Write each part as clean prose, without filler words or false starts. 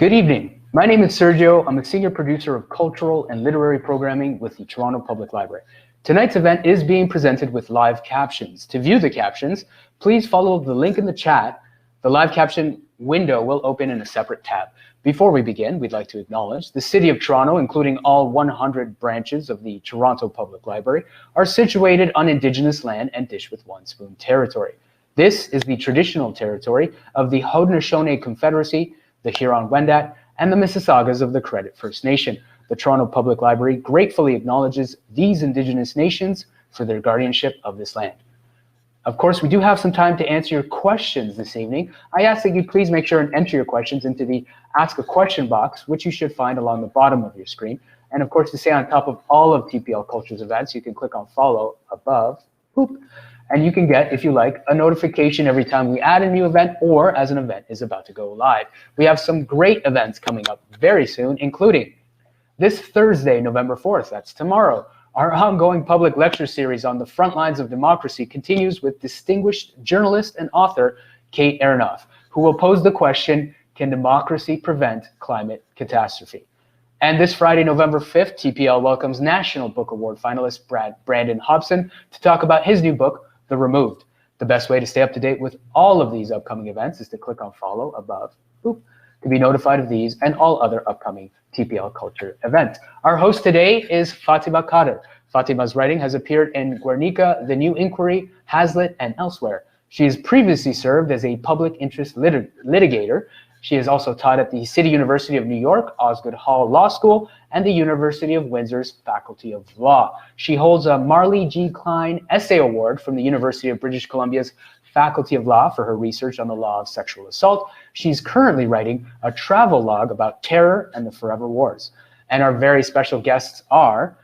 Good evening. My name is Sergio. I'm a senior producer of cultural and literary programming with the Toronto Public Library. Tonight's event is being presented with live captions. To view the captions, please follow the link in the chat. The live caption window will open in a separate tab. Before we begin, we'd like to acknowledge the City of Toronto, including all 100 branches of the Toronto Public Library, are situated on Indigenous land and dish with one spoon territory. This is the traditional territory of the Haudenosaunee Confederacy, the Huron-Wendat, and the Mississaugas of the Credit First Nation. The Toronto Public Library gratefully acknowledges these Indigenous nations for their guardianship of this land. Of course, we do have some time to answer your questions this evening. I ask that you please make sure and enter your questions into the Ask a Question box, which you should find along the bottom of your screen. And of course, to stay on top of all of TPL Culture's events, you can click on follow above. Boop. And you can get, if you like, a notification every time we add a new event or as an event is about to go live. We have some great events coming up very soon, including this Thursday, November 4th, that's tomorrow. Our ongoing public lecture series on the front lines of democracy continues with distinguished journalist and author Kate Aronoff, who will pose the question, can democracy prevent climate catastrophe? And this Friday, November 5th, TPL welcomes National Book Award finalist Brandon Hobson to talk about his new book, The Removed. The best way to stay up to date with all of these upcoming events is to click on follow above, boop, to be notified of these and all other upcoming TPL Culture events. Our host today is Fatima Kader. Fatima's writing has appeared in Guernica, The New Inquiry, Hazlitt, and elsewhere. She has previously served as a public interest litigator. She has also taught at the City University of New York, Osgoode Hall Law School, and the University of Windsor's Faculty of Law. She holds a Marley G. Klein Essay Award from the University of British Columbia's Faculty of Law for her research on the law of sexual assault. She's currently writing a travel log about terror and the forever wars. And our very special guests are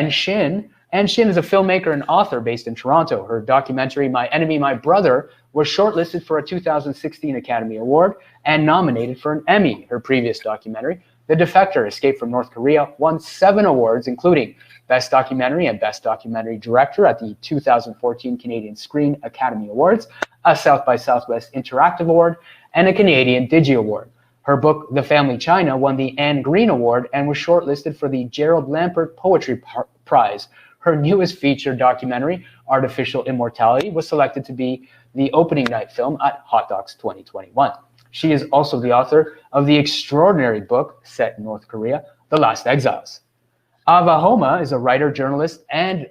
Shin. Shin is a filmmaker and author based in Toronto. Her documentary, My Enemy, My Brother, was shortlisted for a 2016 Academy Award and nominated for an Emmy. Her previous documentary, The Defector, Escape from North Korea, won 7 awards, including Best Documentary and Best Documentary Director at the 2014 Canadian Screen Academy Awards, a South by Southwest Interactive Award, and a Canadian Digi Award. Her book, The Family China, won the Anne Green Award and was shortlisted for the Gerald Lampert Poetry Prize. Her newest feature documentary, Artificial Immortality, was selected to be the opening night film at Hot Docs 2021. She is also the author of the extraordinary book set in North Korea, The Last Exiles. Ava Homa is a writer, journalist, and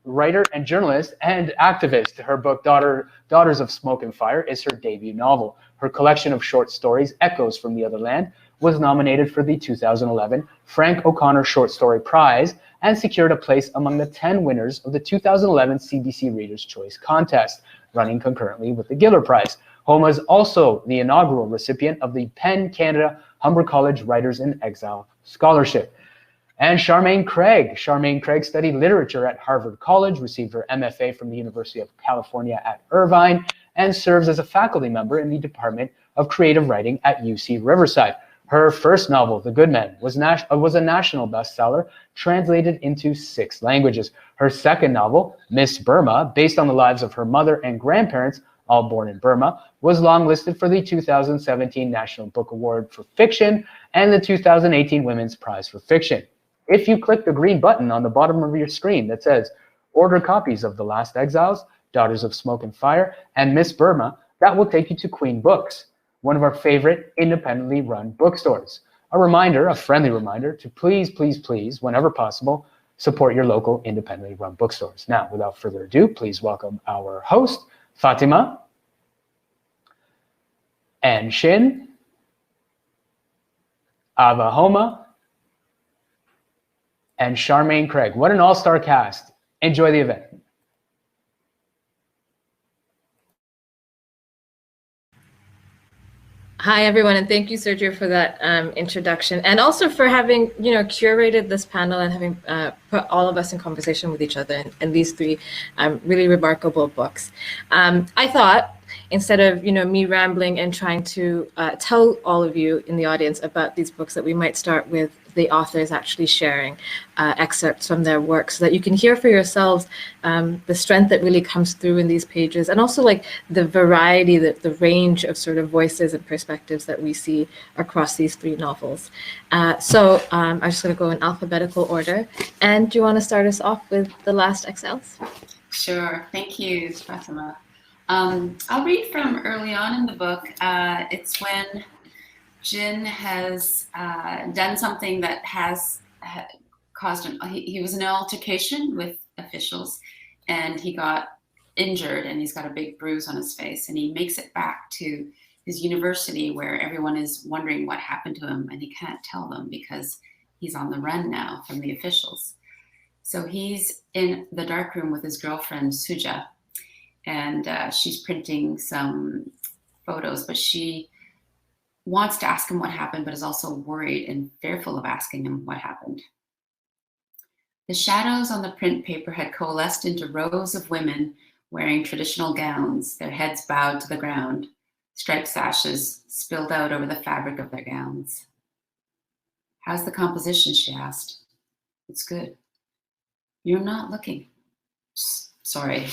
activist. Her book, Daughters of Smoke and Fire, is her debut novel. Her collection of short stories, Echoes from the Other Land, was nominated for the 2011 Frank O'Connor Short Story Prize and secured a place among the 10 winners of the 2011 CBC Reader's Choice Contest, running concurrently with the Giller Prize. Homa is also the inaugural recipient of the PEN Canada Humber College Writers in Exile Scholarship. And Charmaine Craige. Charmaine Craige studied literature at Harvard College, received her MFA from the University of California at Irvine, and serves as a faculty member in the Department of Creative Writing at UC Riverside. Her first novel, The Good Men, was a national bestseller, translated into 6 languages. Her second novel, Miss Burma, based on the lives of her mother and grandparents, all born in Burma, was longlisted for the 2017 National Book Award for Fiction and the 2018 Women's Prize for Fiction. If you click the green button on the bottom of your screen that says order copies of The Last Exiles, Daughters of Smoke and Fire, and Miss Burma, that will take you to Queen Books, one of our favorite independently run bookstores. A friendly reminder to please, whenever possible, support your local independently run bookstores. Now, without further ado, please welcome our host, Fatima, and Shin, Ava Homa, and Charmaine Craige. What an all-star cast. Enjoy the event. Hi, everyone, and thank you, Sergio, for that introduction, and also for having, curated this panel and having put all of us in conversation with each other in these 3 really remarkable books. I thought instead of, me rambling and trying to tell all of you in the audience about these books, that we might start with the authors actually sharing excerpts from their work, so that you can hear for yourselves the strength that really comes through in these pages, and also like the variety, the range of sort of voices and perspectives that we see across these 3 novels. So I'm just going to go in alphabetical order. And do you want to start us off with The Last Exiled? Sure. Thank you, Fatima. I'll read from early on in the book. It's when Shin has done something that has caused him. He was in an altercation with officials, and he got injured, and he's got a big bruise on his face, and he makes it back to his university, where everyone is wondering what happened to him, and he can't tell them because he's on the run now from the officials. So he's in the dark room with his girlfriend, Suja, and she's printing some photos, but she wants to ask him what happened, but is also worried and fearful of asking him what happened. The shadows on the print paper had coalesced into rows of women wearing traditional gowns, their heads bowed to the ground, striped sashes spilled out over the fabric of their gowns. "How's the composition?" she asked. "It's good." "You're not looking." "Sorry."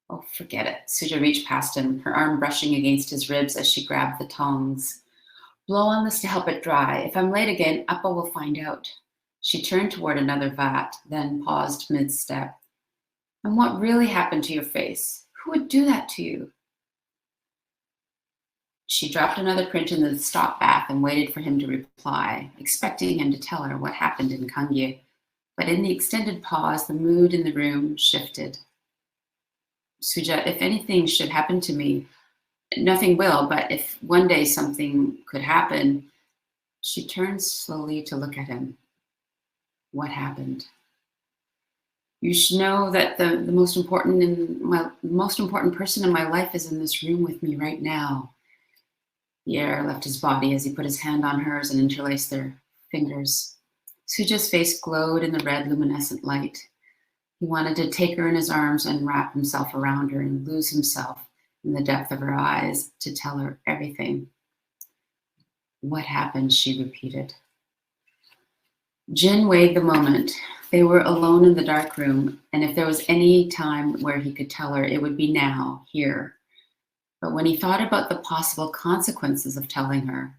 "Oh, forget it." Suja reached past him, her arm brushing against his ribs as she grabbed the tongs. "Blow on this to help it dry. If I'm late again, Appa will find out." She turned toward another vat, then paused mid-step. "And what really happened to your face? Who would do that to you?" She dropped another print into the stop bath and waited for him to reply, expecting him to tell her what happened in Kangye. But in the extended pause, the mood in the room shifted. "Suja, if anything should happen to me, nothing will, but if one day something could happen..." She turned slowly to look at him. "What happened?" "You should know that the most important person in my life is in this room with me right now." The air left his body as he put his hand on hers and interlaced their fingers. Suja's face glowed in the red luminescent light. He wanted to take her in his arms and wrap himself around her and lose himself in the depth of her eyes to tell her everything. "What happened?" she repeated. Jin weighed the moment. They were alone in the dark room, and if there was any time where he could tell her, it would be now, here. But when he thought about the possible consequences of telling her,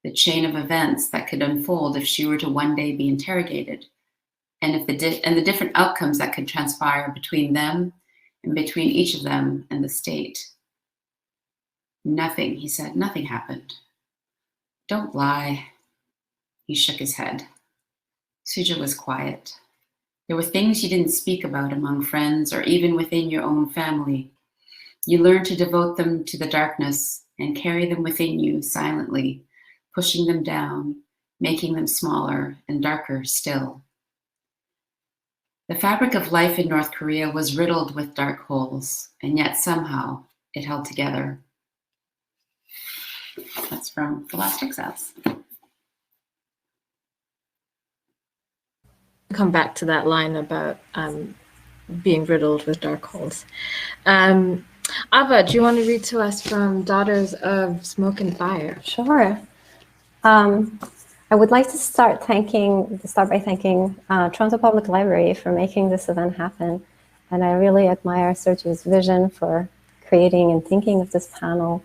the chain of events that could unfold if she were to one day be interrogated, and if the different outcomes that could transpire between them and between each of them and the state. "Nothing," he said, "nothing happened." "Don't lie." He shook his head. Suja was quiet. There were things you didn't speak about among friends or even within your own family. You learned to devote them to the darkness and carry them within you silently, pushing them down, making them smaller and darker still. The fabric of life in North Korea was riddled with dark holes, and yet somehow it held together. That's from The Last Exiled. Come back to that line about being riddled with dark holes. Ava, do you want to read to us from Daughters of Smoke and Fire? Sure. I would like to start by thanking Toronto Public Library for making this event happen. And I really admire Sergio's vision for creating and thinking of this panel.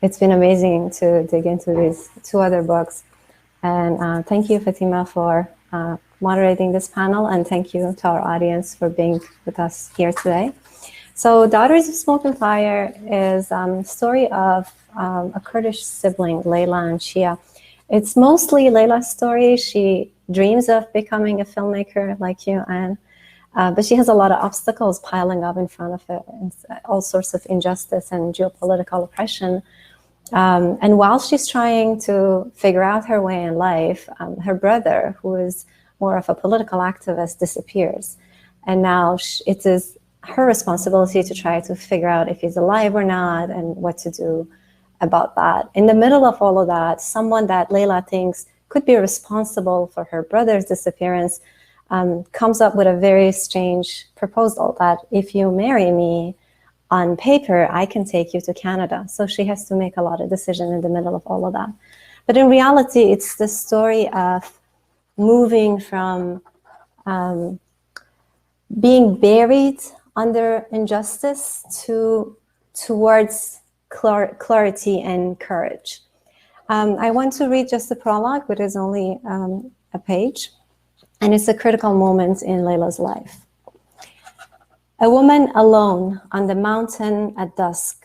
It's been amazing to dig into these 2 other books. And thank you, Fatima, for moderating this panel. And thank you to our audience for being with us here today. So Daughters of Smoke and Fire is a story of a Kurdish sibling, Layla and Shia. It's mostly Layla's story. She dreams of becoming a filmmaker like you, Anne, but she has a lot of obstacles piling up in front of her, and all sorts of injustice and geopolitical oppression. And while she's trying to figure out her way in life, her brother, who is more of a political activist, disappears. And now it is her responsibility to try to figure out if he's alive or not and what to do about that. In the middle of all of that, someone that Layla thinks could be responsible for her brother's disappearance comes up with a very strange proposal that if you marry me, on paper, I can take you to Canada. So she has to make a lot of decisions in the middle of all of that. But in reality, it's the story of moving from being buried under injustice towards clarity and courage. I want to read just the prologue, but it's only a page, and it's a critical moment in Layla's life. A woman alone on the mountain at dusk.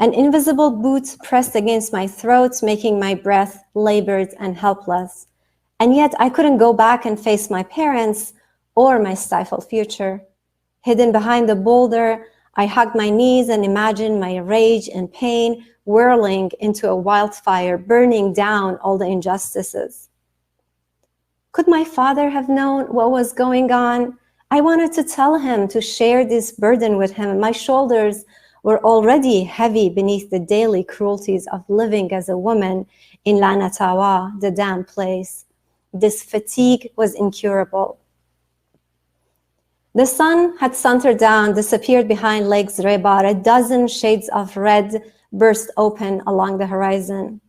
An invisible boot pressed against my throat, making my breath labored and helpless. And yet I couldn't go back and face my parents or my stifled future. Hidden behind the boulder, I hugged my knees and imagined my rage and pain whirling into a wildfire, burning down all the injustices. Could my father have known what was going on? I wanted to tell him, to share this burden with him. My shoulders were already heavy beneath the daily cruelties of living as a woman in La Natawa, the damn place. This fatigue was incurable. The sun had suntered down, disappeared behind Lakes Rebar. A dozen shades of red burst open along the horizon.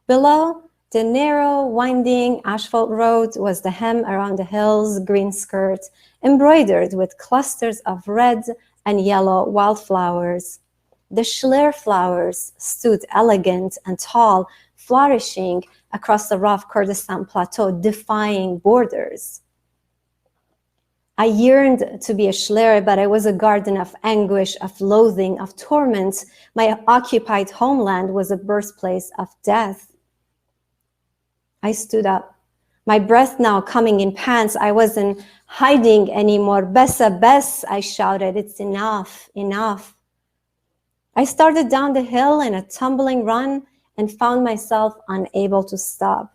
Below, the narrow, winding asphalt road was the hem around the hill's green skirt, embroidered with clusters of red and yellow wildflowers. The Schleer flowers stood elegant and tall, flourishing across the rough Kurdistan plateau, defying borders. I yearned to be a Schleer, but I was a garden of anguish, of loathing, of torment. My occupied homeland was a birthplace of death. I stood up, my breath now coming in pants. I wasn't hiding anymore. Bessa, Bess, I shouted, it's enough, enough. I started down the hill in a tumbling run and found myself unable to stop.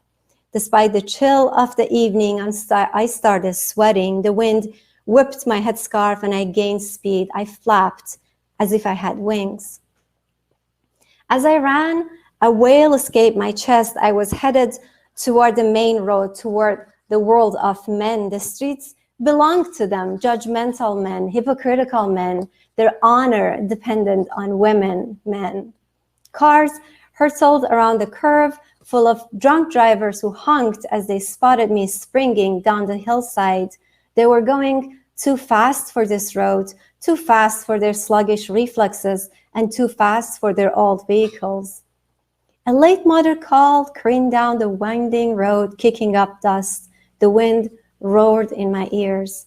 Despite the chill of the evening, I started sweating. The wind whipped my headscarf and I gained speed. I flapped as if I had wings. As I ran, a wail escaped my chest. I was headed toward the main road, toward the world of men. The streets belonged to them, judgmental men, hypocritical men, their honor dependent on women, men. Cars hurtled around the curve, full of drunk drivers who honked as they spotted me springing down the hillside. They were going too fast for this road, too fast for their sluggish reflexes, and too fast for their old vehicles. A late motor called, careened down the winding road, kicking up dust. The wind roared in my ears.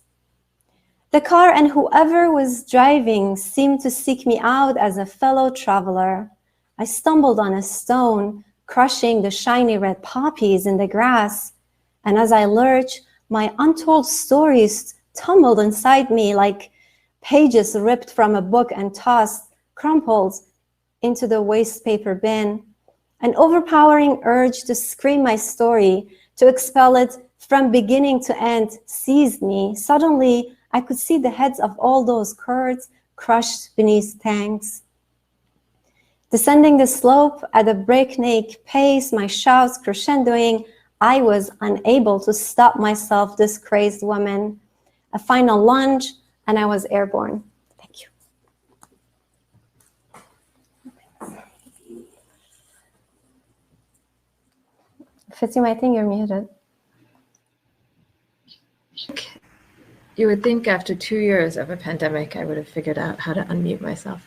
The car and whoever was driving seemed to seek me out as a fellow traveler. I stumbled on a stone, crushing the shiny red poppies in the grass. And as I lurched, my untold stories tumbled inside me like pages ripped from a book and tossed, crumpled into the waste paper bin. An overpowering urge to scream my story, to expel it from beginning to end, seized me. Suddenly, I could see the heads of all those Kurds crushed beneath tanks. Descending the slope at a breakneck pace, my shouts crescendoing, I was unable to stop myself, this crazed woman. A final lunge, and I was airborne. Thank you. Fatima, I think you're muted. You would think after 2 years of a pandemic, I would have figured out how to unmute myself.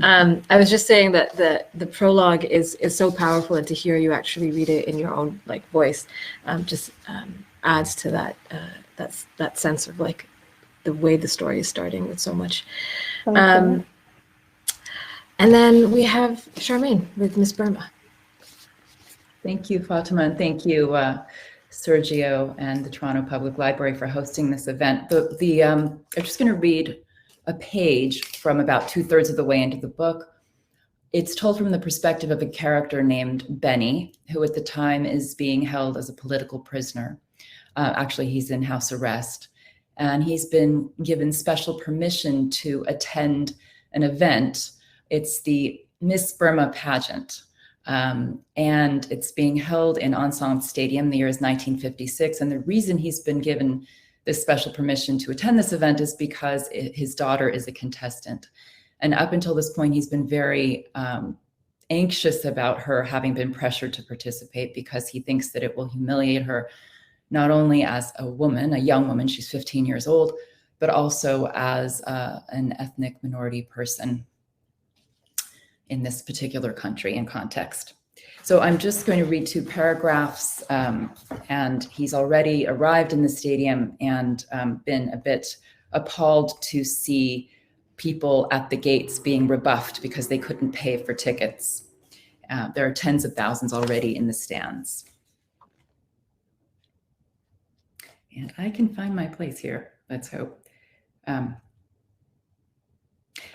I was just saying that the prologue is so powerful, and to hear you actually read it in your own voice just adds to that sense of the way the story is starting with so much. And then we have Charmaine with Miss Burma. Thank you, Fatima, and thank you, Sergio and the Toronto Public Library for hosting this event. I'm just going to read a page from about 2/3 of the way into the book. It's told from the perspective of a character named Benny, who at the time is being held as a political prisoner. Actually, he's in house arrest, and he's been given special permission to attend an event. It's the Miss Burma pageant. And it's being held in Ensemble Stadium. The year is 1956. And the reason he's been given this special permission to attend this event is because his daughter is a contestant. And up until this point, he's been very anxious about her having been pressured to participate because he thinks that it will humiliate her, not only as a woman, a young woman, she's 15 years old, but also as an ethnic minority person in this particular country and context. So I'm just going to read 2 paragraphs, and he's already arrived in the stadium and been a bit appalled to see people at the gates being rebuffed because they couldn't pay for tickets. There are tens of thousands already in the stands. And I can find my place here, let's hope.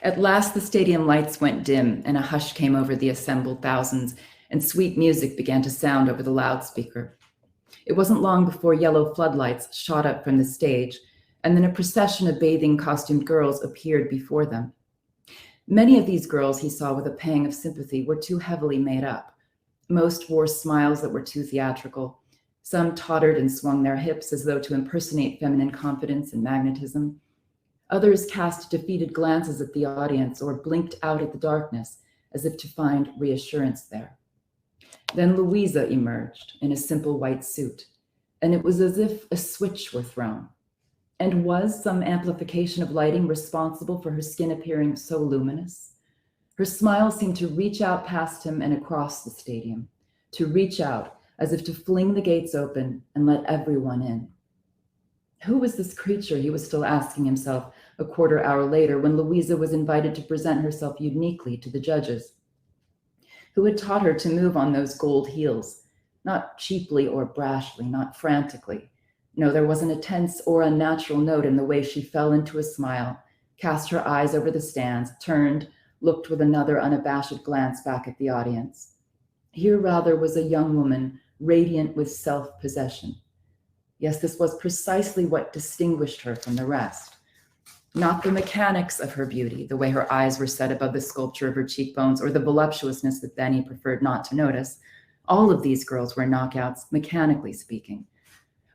At last, the stadium lights went dim and a hush came over the assembled thousands, and sweet music began to sound over the loudspeaker. It wasn't long before yellow floodlights shot up from the stage, and then a procession of bathing costumed girls appeared before them. Many of these girls, he saw with a pang of sympathy, were too heavily made up. Most wore smiles that were too theatrical. Some tottered and swung their hips as though to impersonate feminine confidence and magnetism. Others cast defeated glances at the audience or blinked out at the darkness as if to find reassurance there. Then Louisa emerged in a simple white suit, and it was as if a switch were thrown. And was some amplification of lighting responsible for her skin appearing so luminous? Her smile seemed to reach out past him and across the stadium, to reach out as if to fling the gates open and let everyone in. Who was this creature, he was still asking himself a quarter hour later when Louisa was invited to present herself uniquely to the judges? Who had taught her to move on those gold heels, not cheaply or brashly, not frantically. No, there wasn't a tense or unnatural note in the way she fell into a smile, cast her eyes over the stands, turned, looked with another unabashed glance back at the audience. Here rather was a young woman, radiant with self-possession. Yes, this was precisely what distinguished her from the rest. Not the mechanics of her beauty, the way her eyes were set above the sculpture of her cheekbones, or the voluptuousness that Benny preferred not to notice. All of these girls were knockouts, mechanically speaking.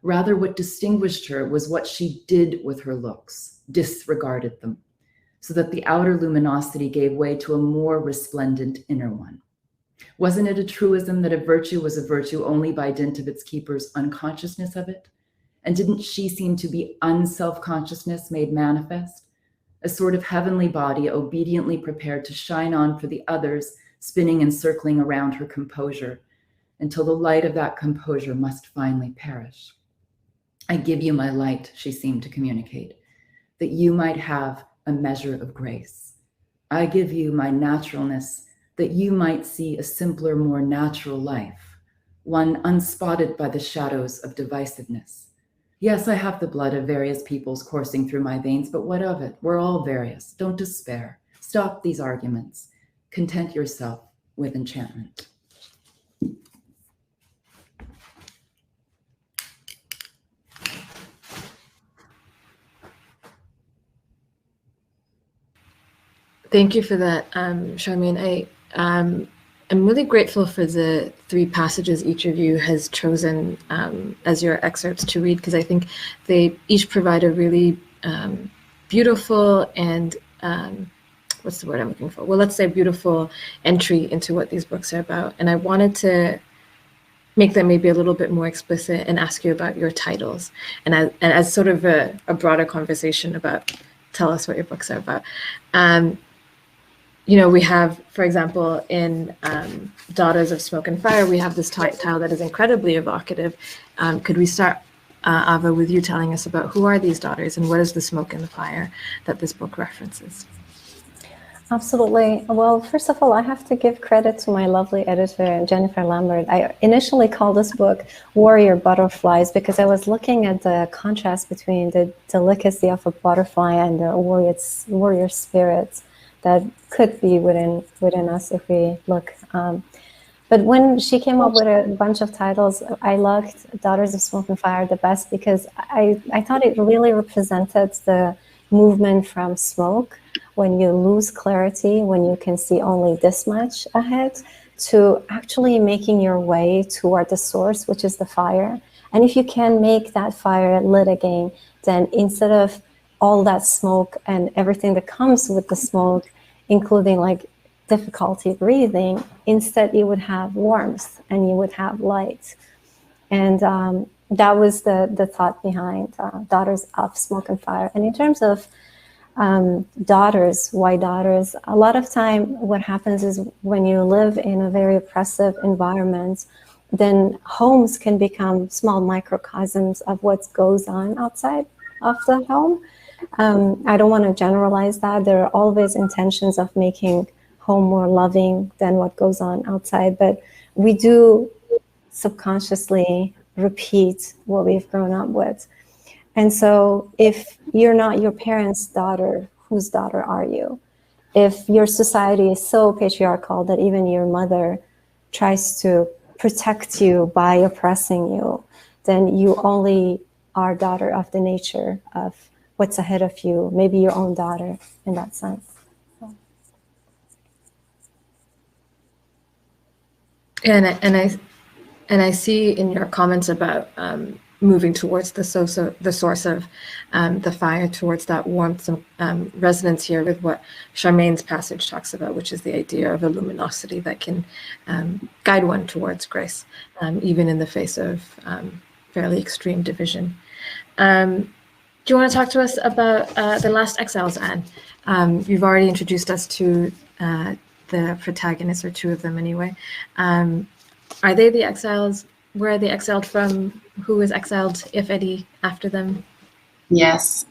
Rather, what distinguished her was what she did with her looks, disregarded them, so that the outer luminosity gave way to a more resplendent inner one. Wasn't it a truism that a virtue was a virtue only by dint of its keeper's unconsciousness of it? And didn't she seem to be unself-consciousness made manifest? A sort of heavenly body obediently prepared to shine on for the others, spinning and circling around her composure, until the light of that composure must finally perish. I give you my light, she seemed to communicate, that you might have a measure of grace. I give you my naturalness, that you might see a simpler, more natural life, one unspotted by the shadows of divisiveness. Yes, I have the blood of various peoples coursing through my veins, but what of it? We're all various. Don't despair. Stop these arguments. Content yourself with enchantment. Thank you for that, Charmaine. I'm really grateful for the 3 passages each of you has chosen as your excerpts to read, because I think they each provide a really beautiful and, what's the word I'm looking for? Well, let's say beautiful entry into what these books are about. And I wanted to make them maybe a little bit more explicit and ask you about your titles. And as sort of a broader conversation about, tell us what your books are about. You know, we have, for example, in Daughters of Smoke and Fire, we have this title that is incredibly evocative. Could we start, Ava, with you telling us about who are these daughters and what is the smoke and the fire that this book references? Absolutely. Well, first of all, I have to give credit to my lovely editor, Jennifer Lambert. I initially called this book Warrior Butterflies because I was looking at the contrast between the delicacy of a butterfly and the warrior spirits that could be within us if we look. But when she came up with a bunch of titles, I liked Daughters of Smoke and Fire the best because I thought it really represented the movement from smoke, when you lose clarity, when you can see only this much ahead, to actually making your way toward the source, which is the fire. And if you can make that fire lit again, then instead of all that smoke and everything that comes with the smoke, including like difficulty breathing, instead you would have warmth and you would have light. And that was the thought behind Daughters of Smoke and Fire. And in terms of daughters, why daughters? A lot of time what happens is when you live in a very oppressive environment, then homes can become small microcosms of what goes on outside of the home. I don't want to generalize that. There are always intentions of making home more loving than what goes on outside, but we do subconsciously repeat what we've grown up with. And so if you're not your parents' daughter, whose daughter are you? If your society is so patriarchal that even your mother tries to protect you by oppressing you, then you only are daughter of the nature of what's ahead of you, maybe your own daughter in that sense. And I see in your comments about moving towards the source of the fire, towards that warmth, some resonance here with what Charmaine's passage talks about, which is the idea of a luminosity that can guide one towards grace, even in the face of fairly extreme division. Do you want to talk to us about the last exiles, Anne? You've already introduced us to the protagonists, or two of them anyway. Are they the exiles? Where are they exiled from? Who was exiled, if any, after them? Yes.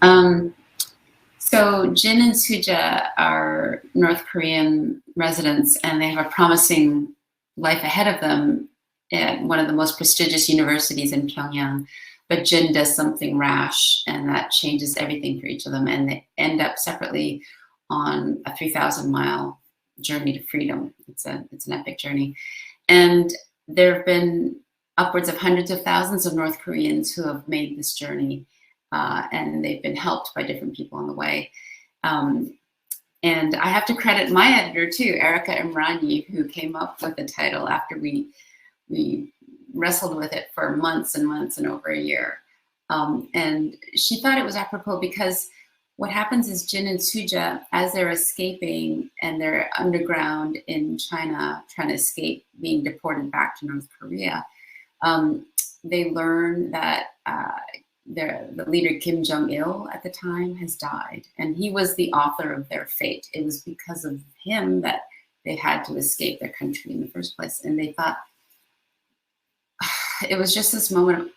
So Jin and Suja are North Korean residents, and they have a promising life ahead of them at one of the most prestigious universities in Pyongyang. But Jin does something rash, and that changes everything for each of them, and they end up separately on a 3,000-mile journey to freedom. It's an epic journey. And there have been upwards of hundreds of thousands of North Koreans who have made this journey, and they've been helped by different people on the way. And I have to credit my editor too, Erica Imrani, who came up with the title after we wrestled with it for months and months and over a year. And she thought it was apropos because what happens is Jin and Suja, as they're escaping and they're underground in China, trying to escape being deported back to North Korea, they learn that the leader Kim Jong-il at the time has died, and he was the author of their fate. It was because of him that they had to escape their country in the first place. And they thought, it was just this moment of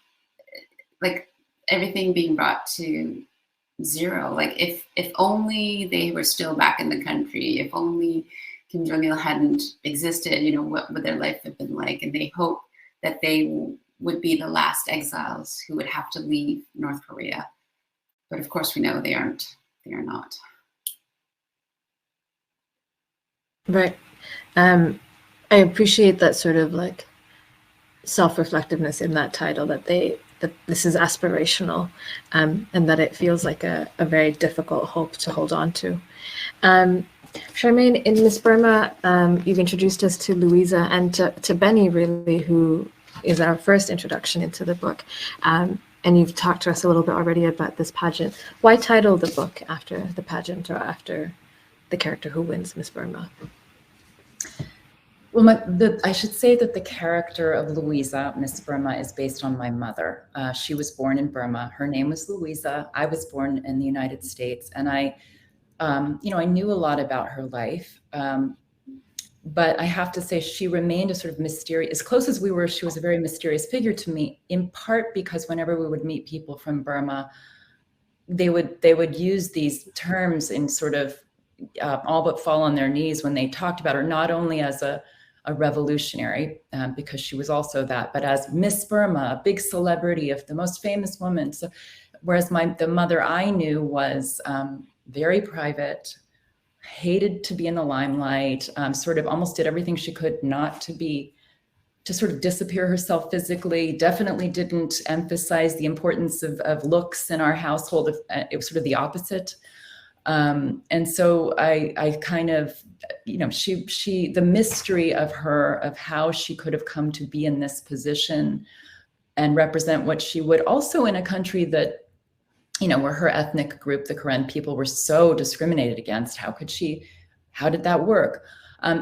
like everything being brought to zero. Like if only they were still back in the country, if only Kim Jong-il hadn't existed, you know, what would their life have been like? And they hope that they would be the last exiles who would have to leave North Korea. But of course we know they are not. Right. I appreciate that sort of like self-reflectiveness in that title, that this is aspirational, and that it feels like a very difficult hope to hold on to. Charmaine, in Miss Burma, you've introduced us to Louisa and to Benny, really, who is our first introduction into the book. And you've talked to us a little bit already about this pageant. Why title the book after the pageant, or after the character who wins Miss Burma? Well, I should say that the character of Louisa, Miss Burma, is based on my mother. She was born in Burma. Her name was Louisa. I was born in the United States, and I knew a lot about her life. But I have to say, she remained a sort of mysterious, as close as we were, she was a very mysterious figure to me, in part because whenever we would meet people from Burma, they would use these terms in sort of all but fall on their knees when they talked about her, not only as a revolutionary, because she was also that, but as Miss Burma, a big celebrity, of the most famous woman. So, whereas the mother I knew was very private, hated to be in the limelight, sort of almost did everything she could not to sort of disappear herself physically, definitely didn't emphasize the importance of looks in our household. It was sort of the opposite. And so I kind of, the mystery of her, of how she could have come to be in this position, and represent what she would, also in a country that, you know, where her ethnic group, the Karen people, were so discriminated against. How did that work?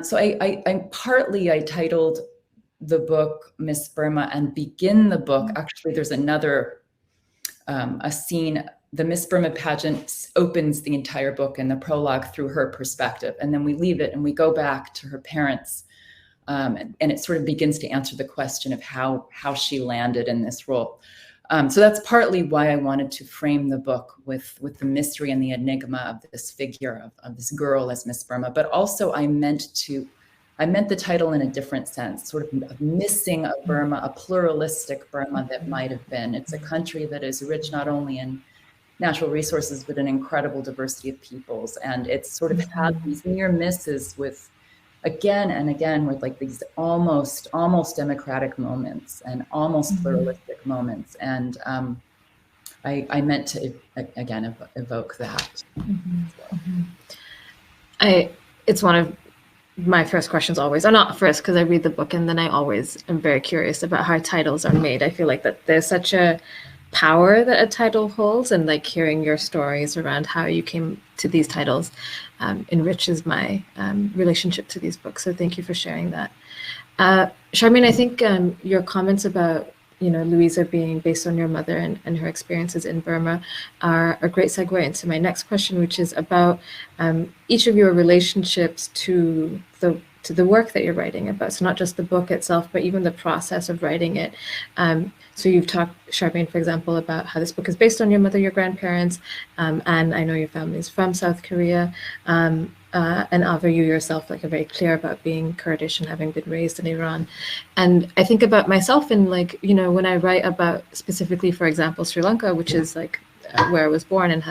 So I titled the book Miss Burma, and begin the book. Actually, there's another, a scene, the Miss Burma pageant opens the entire book in the prologue through her perspective. And then we leave it and we go back to her parents. And it sort of begins to answer the question of how she landed in this role. So that's partly why I wanted to frame the book with the mystery and the enigma of this figure of this girl as Miss Burma. But also I meant the title in a different sense, sort of missing a Burma, a pluralistic Burma that might have been. It's a country that is rich not only in natural resources, but an incredible diversity of peoples. And it's sort of had these near misses with, again and again, with like these almost democratic moments and almost pluralistic moments. And I meant to, again, evoke that. It's one of my first questions always, or not first, because I read the book and then I always am very curious about how titles are made. I feel like that there's such a power that a title holds, and like hearing your stories around how you came to these titles enriches my relationship to these books. So thank you for sharing that. Charmaine, I think your comments about, you know, Louisa being based on your mother and her experiences in Burma are a great segue into my next question, which is about each of your relationships to the work that you're writing about. So not just the book itself, but even the process of writing it. So you've talked, Charmaine, for example, about how this book is based on your mother, your grandparents, and I know your family is from South Korea. And Ava, you yourself, like, are very clear about being Kurdish and having been raised in Iran. And I think about myself, and like, you know, when I write about specifically, for example, Sri Lanka, which is like where I was born and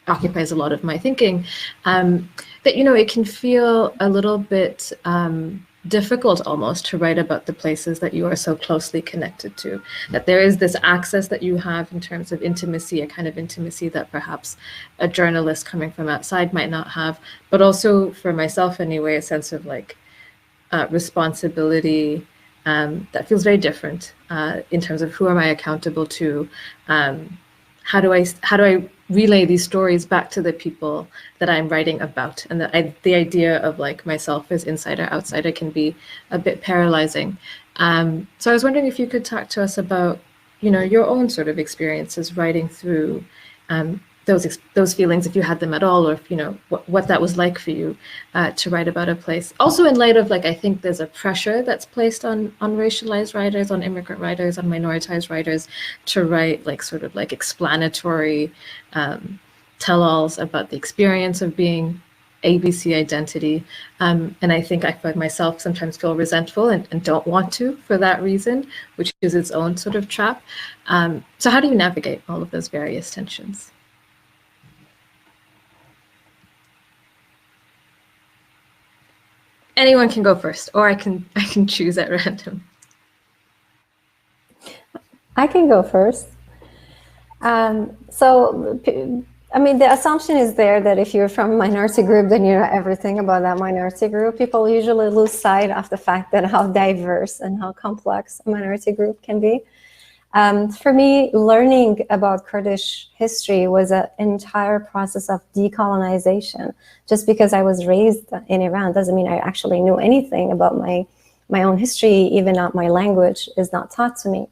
occupies a lot of my thinking, that, you know, it can feel a little bit difficult almost to write about the places that you are so closely connected to, that there is this access that you have in terms of intimacy, a kind of intimacy that perhaps a journalist coming from outside might not have, but also for myself anyway, a sense of like responsibility that feels very different in terms of who am I accountable to, how do I relay these stories back to the people that I'm writing about, and the idea of like myself as insider outsider can be a bit paralyzing. So I was wondering if you could talk to us about, you know, your own sort of experiences writing through those feelings, if you had them at all, or if, you know, what that was like for you to write about a place. Also in light of, like, I think there's a pressure that's placed on racialized writers, on immigrant writers, on minoritized writers to write like sort of like explanatory tell-alls about the experience of being ABC identity. And I think I find myself sometimes feel resentful and don't want to for that reason, which is its own sort of trap. So how do you navigate all of those various tensions? Anyone can go first, or I can choose at random. I can go first. So, I mean, the assumption is there that if you're from a minority group, then you know everything about that minority group. People usually lose sight of the fact that how diverse and how complex a minority group can be. For me, learning about Kurdish history was an entire process of decolonization. Just because I was raised in Iran doesn't mean I actually knew anything about my own history. Even not my language is not taught to me.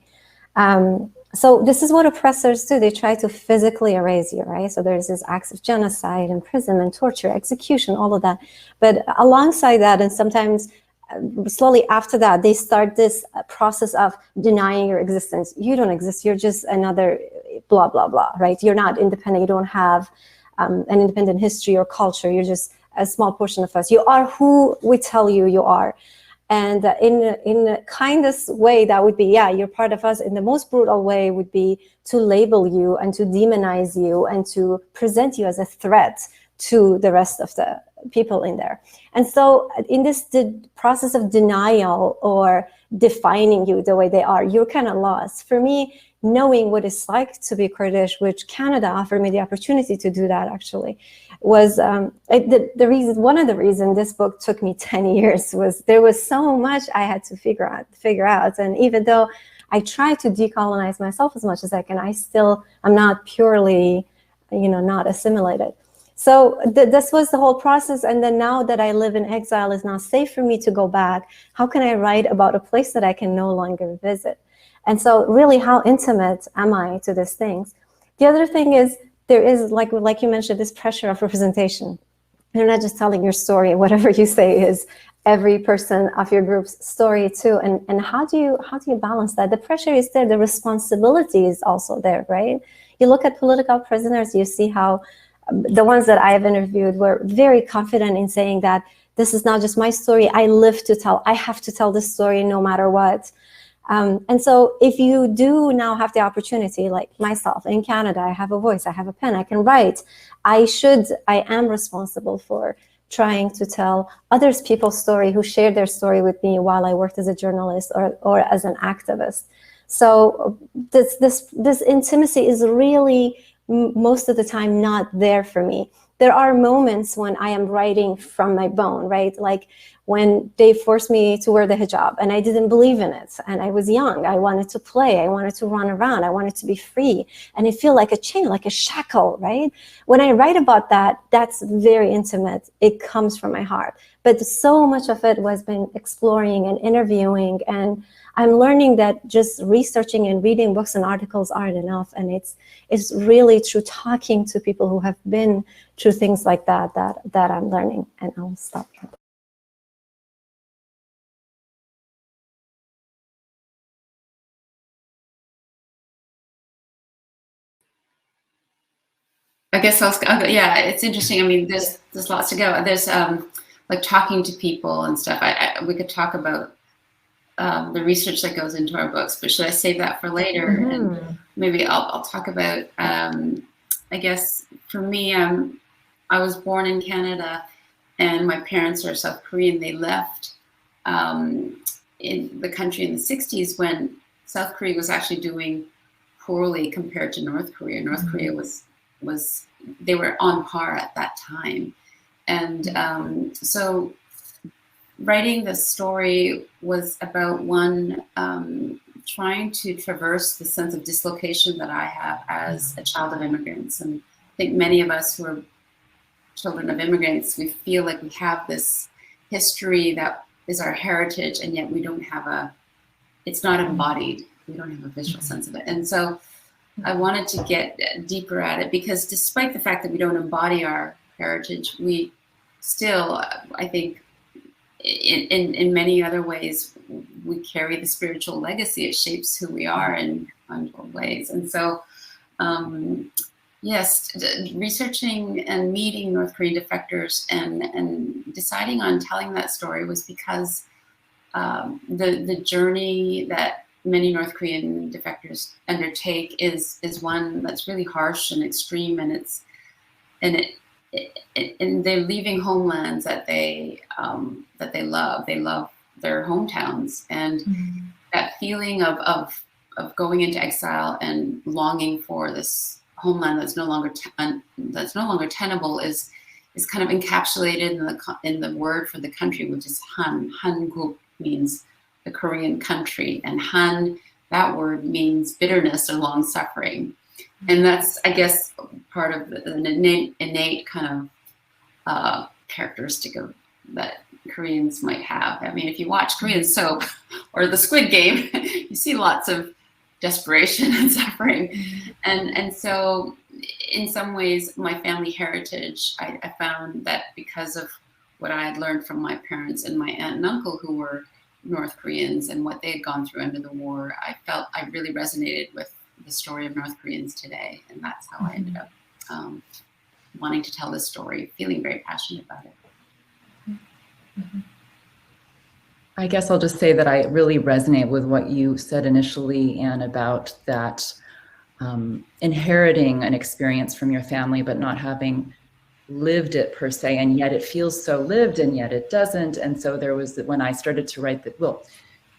So this is what oppressors do. They try to physically erase you, right? So there's this acts of genocide, imprisonment, torture, execution, all of that. But alongside that, and sometimes slowly after that, they start this process of denying your existence. You don't exist. You're just another blah, blah, blah, right? You're not independent. You don't have an independent history or culture. You're just a small portion of us. You are who we tell you you are. And in the kindest way, that would be, yeah, you're part of us. In the most brutal way would be to label you and to demonize you and to present you as a threat to the rest of the people in there. And so in this process of denial or defining you the way they are, you're kind of lost. For me, knowing what it's like to be Kurdish, which Canada offered me the opportunity to do that actually, was the reason. One of the reasons this book took me 10 years was there was so much I had to figure out. And even though I try to decolonize myself as much as I can, I'm not purely, not assimilated. So this was the whole process. And then now that I live in exile, it's now safe for me to go back. How can I write about a place that I can no longer visit? And so really, how intimate am I to these things? The other thing is, there is, like you mentioned, this pressure of representation. You're not just telling your story. Whatever you say is every person of your group's story too. And how do you balance that? The pressure is there. The responsibility is also there, right? You look at political prisoners, you see how the ones that I have interviewed were very confident in saying that this is not just my story. I live to tell. I have to tell this story no matter what. And so if you do now have the opportunity, like myself in Canada, I have a voice, I have a pen, I can write. I am responsible for trying to tell others people's story who shared their story with me while I worked as a journalist or as an activist. So this intimacy is really most of the time not there for me. There are moments when I am writing from my bone, right? Like when they forced me to wear the hijab and I didn't believe in it. And I was young, I wanted to play, I wanted to run around, I wanted to be free. And it felt like a chain, like a shackle, right? When I write about that, that's very intimate. It comes from my heart. But so much of it was been exploring and interviewing, and I'm learning that just researching and reading books and articles aren't enough. And it's really through talking to people who have been through things like that I'm learning. And I'll stop here. I guess yeah, it's interesting. I mean, there's lots to go. There's like talking to people and stuff. We could talk about the research that goes into our books, but should I save that for later? Mm-hmm. And maybe I'll talk about, I guess for me, I was born in Canada and my parents are South Korean. They left in the country in the 60s when South Korea was actually doing poorly compared to North Korea. North mm-hmm. Korea they were on par at that time. And so writing this story was about trying to traverse the sense of dislocation that I have as a child of immigrants. And I think many of us who are children of immigrants, we feel like we have this history that is our heritage, and yet we don't have it's not embodied. We don't have a visceral sense of it. And so I wanted to get deeper at it, because despite the fact that we don't embody our heritage, we still, I think, in many other ways, we carry the spiritual legacy. It shapes who we are in untold ways. And so, yes, researching and meeting North Korean defectors and deciding on telling that story was because the journey that many North Korean defectors undertake is one that's really harsh and extreme, and they're leaving homelands that they love. They love their homettowns, and mm-hmm. that feeling of going into exile and longing for this homeland that's no longer tenable is kind of encapsulated in the word for the country, which is Han. Hanguk means the Korean country, and Han, that word means bitterness or long suffering. And that's, I guess, part of an innate kind of characteristic of that Koreans might have. I mean, if you watch Korean soap or the Squid Game, you see lots of desperation and suffering. And so in some ways, my family heritage, I found that because of what I had learned from my parents and my aunt and uncle who were North Koreans and what they had gone through under the war, I felt I really resonated with the story of North Koreans today. And that's how I ended up wanting to tell this story, feeling very passionate about it. Mm-hmm. I guess I'll just say that I really resonate with what you said initially, Anne, about that inheriting an experience from your family, but not having lived it per se, and yet it feels so lived and yet it doesn't. And so there was, when I started to write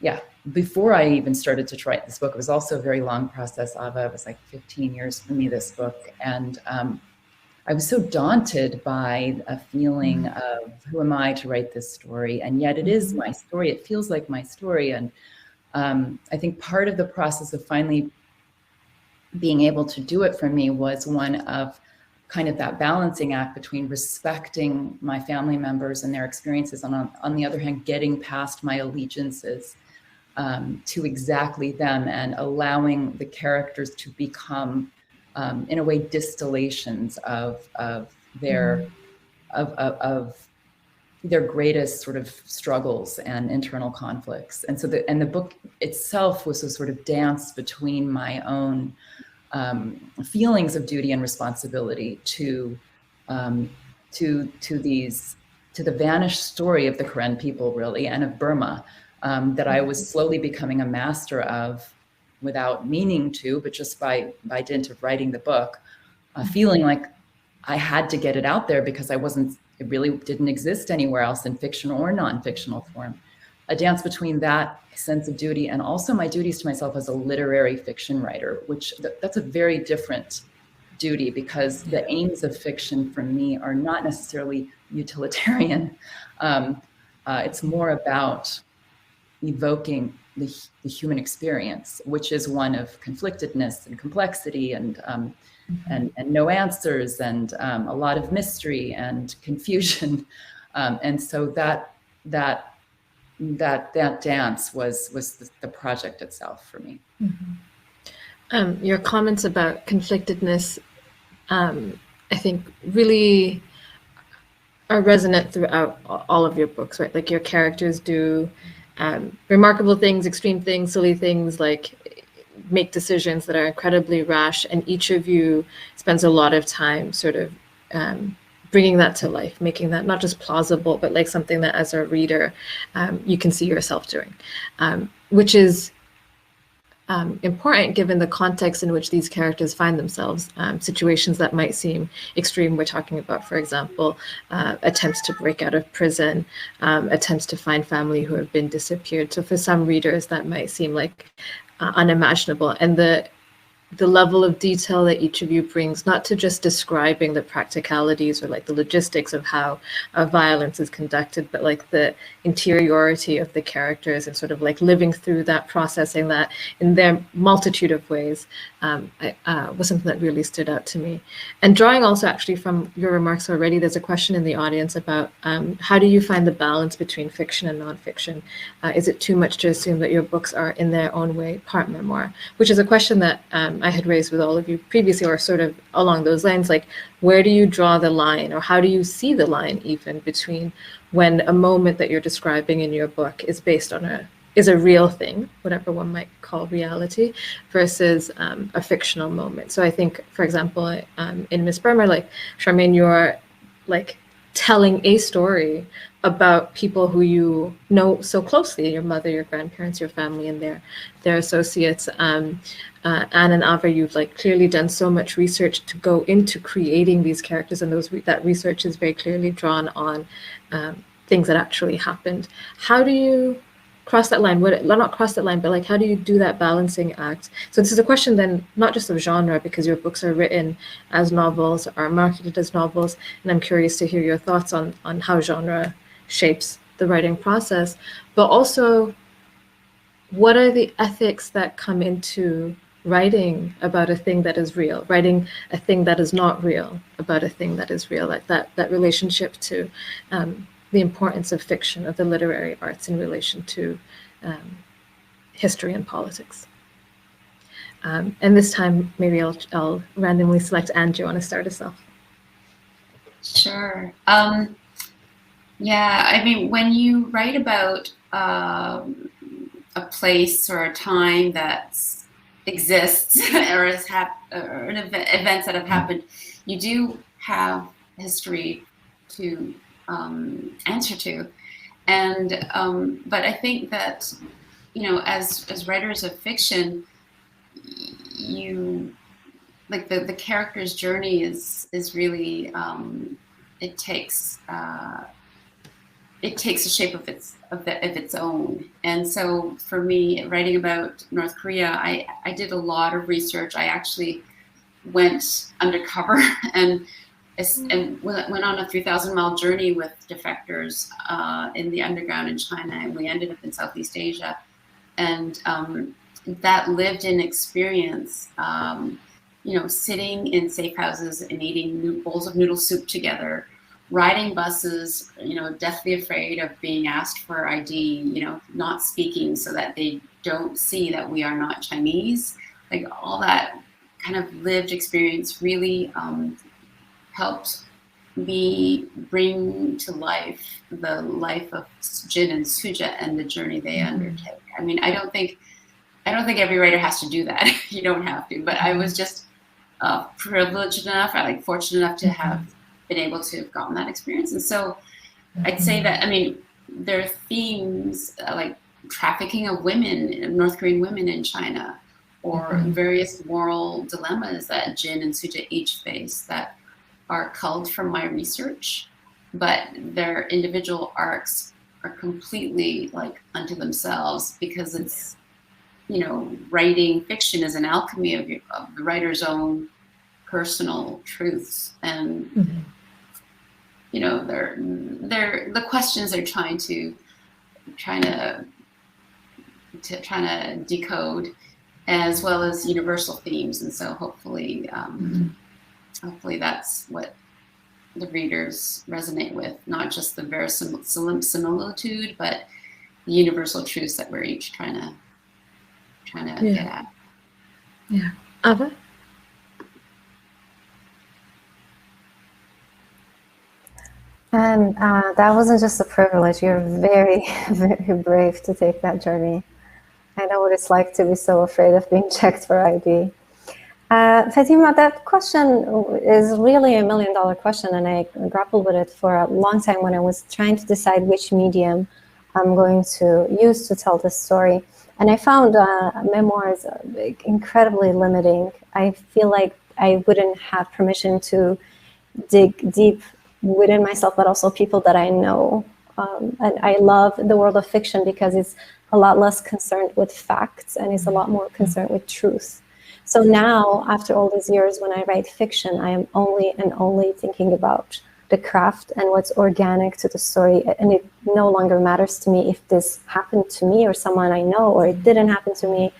yeah, before I even started to write this book, it was also a very long process, Ava. It was like 15 years for me, this book. And I was so daunted by a feeling of, who am I to write this story? And yet it is my story. It feels like my story. And I think part of the process of finally being able to do it for me was one of kind of that balancing act between respecting my family members and their experiences, and on the other hand, getting past my allegiances to exactly them, and allowing the characters to become, in a way, distillations of their their greatest sort of struggles and internal conflicts. And so the book itself was a sort of dance between my own feelings of duty and responsibility to the vanished story of the Karen people, really, and of Burma, that I was slowly becoming a master of, without meaning to, but just by dint of writing the book, feeling like I had to get it out there because it really didn't exist anywhere else in fiction or non-fictional form. A dance between that sense of duty and also my duties to myself as a literary fiction writer, which that's a very different duty, because the aims of fiction for me are not necessarily utilitarian. It's more about evoking the human experience, which is one of conflictedness and complexity and no answers and a lot of mystery and confusion. And so that dance was the project itself for me. Your comments about conflictedness, I think, really are resonant throughout all of your books, right? Like, your characters do remarkable things, extreme things, silly things, like make decisions that are incredibly rash, and each of you spends a lot of time sort of bringing that to life, making that not just plausible, but like something that as a reader you can see yourself doing, which is important given the context in which these characters find themselves, situations that might seem extreme. We're talking about, for example, attempts to break out of prison, attempts to find family who have been disappeared. So for some readers, that might seem like unimaginable. And the level of detail that each of you brings, not to just describing the practicalities or like the logistics of how violence is conducted, but like the interiority of the characters and sort of like living through that, processing that in their multitude of ways, was something that really stood out to me. And drawing also actually from your remarks already, there's a question in the audience about how do you find the balance between fiction and nonfiction? Is it too much to assume that your books are in their own way part memoir? Which is a question that I had raised with all of you previously, or sort of along those lines, like, where do you draw the line, or how do you see the line even between when a moment that you're describing in your book is based on a real thing, whatever one might call reality, versus a fictional moment. So I think, for example, in Miss Burma, like Charmaine, you're like telling a story about people who you know so closely, your mother, your grandparents, your family, and their associates. Anne and Ava, you've like clearly done so much research to go into creating these characters, and that research is very clearly drawn on things that actually happened. How do you cross that line? Not cross that line, but like, how do you do that balancing act? So this is a question then, not just of genre, because your books are written as novels, are marketed as novels, and I'm curious to hear your thoughts on how genre shapes the writing process, but also what are the ethics that come into writing about a thing that is real, writing a thing that is not real about a thing that is real, like that relationship to the importance of fiction, of the literary arts in relation to history and politics. And this time, maybe I'll randomly select Anne. Do you want to start us off? Sure. Yeah, I mean, when you write about a place or a time that exists or events that have happened, you do have history to answer to, and but I think that, you know, as writers of fiction, you like the character's journey is really it takes it takes a shape of its own. And so for me, writing about North Korea, I did a lot of research. I actually went undercover and went on a 3,000-mile journey with defectors in the underground in China, and we ended up in Southeast Asia. And that lived-in experience, sitting in safe houses and eating bowls of noodle soup together, riding buses, deathly afraid of being asked for ID, not speaking so that they don't see that we are not Chinese. Like all that kind of lived experience really helped me bring to life the life of Jin and Suja and the journey they undertake. I mean, I don't think every writer has to do that. You don't have to, but I was just privileged enough, fortunate enough to have been able to have gotten that experience. And so I'd say that, there are themes like trafficking of women, North Korean women in China, or various moral dilemmas that Jin and Suja each face that are culled from my research, but their individual arcs are completely unto themselves, because it's, writing fiction is an alchemy of the writer's own personal truths. And, they're the questions they're trying to decode, as well as universal themes. And so hopefully that's what the readers resonate with, not just the verisimilitude, but the universal truths that we're each trying to get at. Yeah. Ava? And that wasn't just a privilege. You're very, very brave to take that journey. I know what it's like to be so afraid of being checked for ID. Fatima, that question is really $1 million question, and I grappled with it for a long time when I was trying to decide which medium I'm going to use to tell this story. And I found memoirs incredibly limiting. I feel like I wouldn't have permission to dig deep within myself, but also people that I know. And I love the world of fiction because it's a lot less concerned with facts and it's a lot more concerned with truth. So now, after all these years, when I write fiction, I am only thinking about the craft and what's organic to the story. And it no longer matters to me if this happened to me or someone I know, or it didn't happen to me.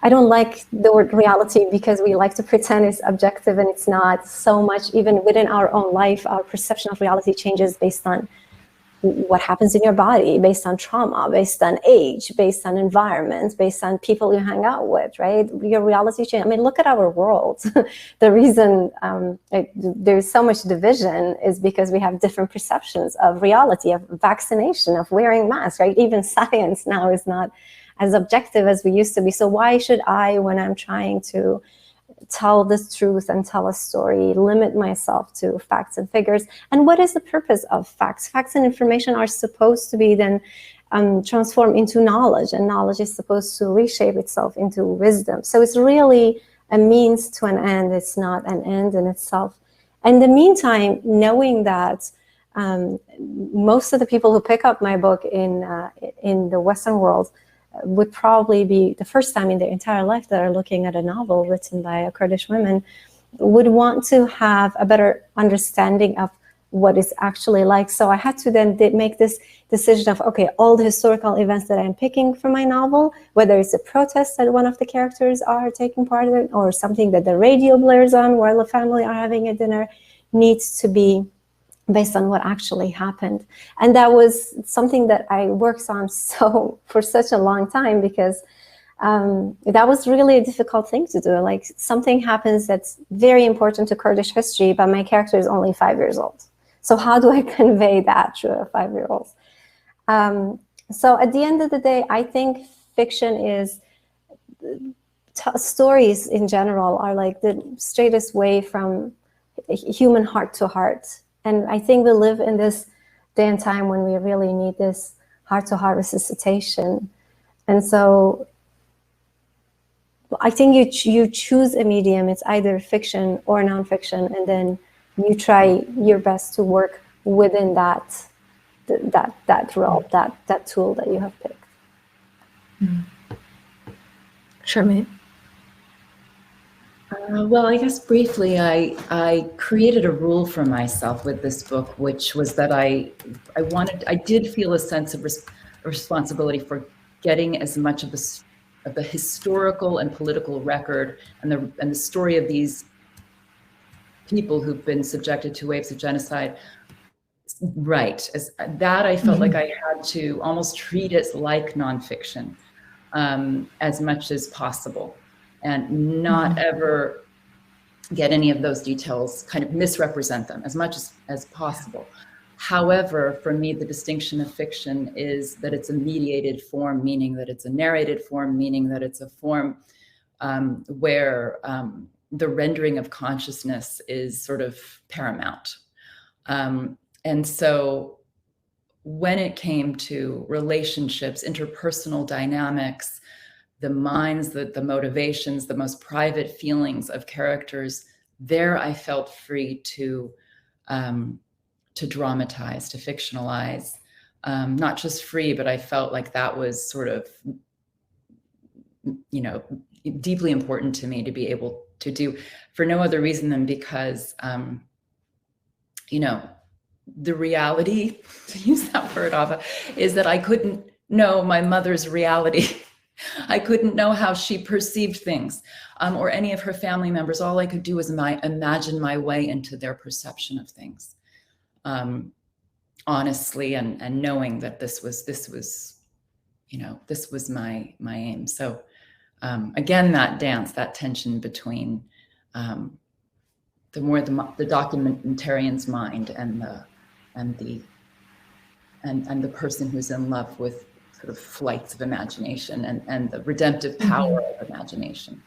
I don't like the word reality because we like to pretend it's objective, and it's not. So much, even within our own life, our perception of reality changes based on what happens in your body, based on trauma, based on age, based on environment, based on people you hang out with, right? Your reality change. I mean, look at our world. The reason there's so much division is because we have different perceptions of reality, of vaccination, of wearing masks, right? Even science now is not as objective as we used to be. So why should I, when I'm trying to tell this truth and tell a story, limit myself to facts and figures? And what is the purpose of facts? Facts and information are supposed to be then transformed into knowledge, and knowledge is supposed to reshape itself into wisdom. So it's really a means to an end. It's not an end in itself. In the meantime, knowing that most of the people who pick up my book in the Western world would probably be the first time in their entire life that are looking at a novel written by a Kurdish woman, would want to have a better understanding of what it's actually like. So I had to then make this decision of, okay, all the historical events that I'm picking for my novel, whether it's a protest that one of the characters are taking part in, or something that the radio blares on while the family are having a dinner, needs to be based on what actually happened. And that was something that I worked on for such a long time, because that was really a difficult thing to do. Like, something happens that's very important to Kurdish history, but my character is only 5 years old. So how do I convey that to a 5-year-old? So at the end of the day, I think fiction is, stories in general are like the straightest way from human heart to heart. And I think we live in this day and time when we really need this heart-to-heart resuscitation. And so I think you choose a medium. It's either fiction or nonfiction, and then you try your best to work within that that role, that tool that you have picked. Charmaine? Well, I guess briefly, I created a rule for myself with this book, which was that I did feel a sense of responsibility for getting as much of the historical and political record and the story of these people who've been subjected to waves of genocide right. As that, I felt like I had to almost treat it like nonfiction as much as possible, and not ever get any of those details, kind of misrepresent them as much as possible. However, for me, the distinction of fiction is that it's a mediated form, meaning that it's a narrated form, meaning that it's a form where the rendering of consciousness is sort of paramount. And so when it came to relationships, interpersonal dynamics, the minds, the motivations, the most private feelings of characters, there I felt free to dramatize, to fictionalize. Not just free, but I felt like that was sort of, deeply important to me to be able to do, for no other reason than because, the reality, to use that word, Ava, is that I couldn't know my mother's reality. I couldn't know how she perceived things, or any of her family members. All I could do was imagine my way into their perception of things, honestly, and knowing that this was my aim. So again, that dance, that tension between the documentarian's mind and the person who's in love with sort of flights of imagination and the redemptive power of imagination.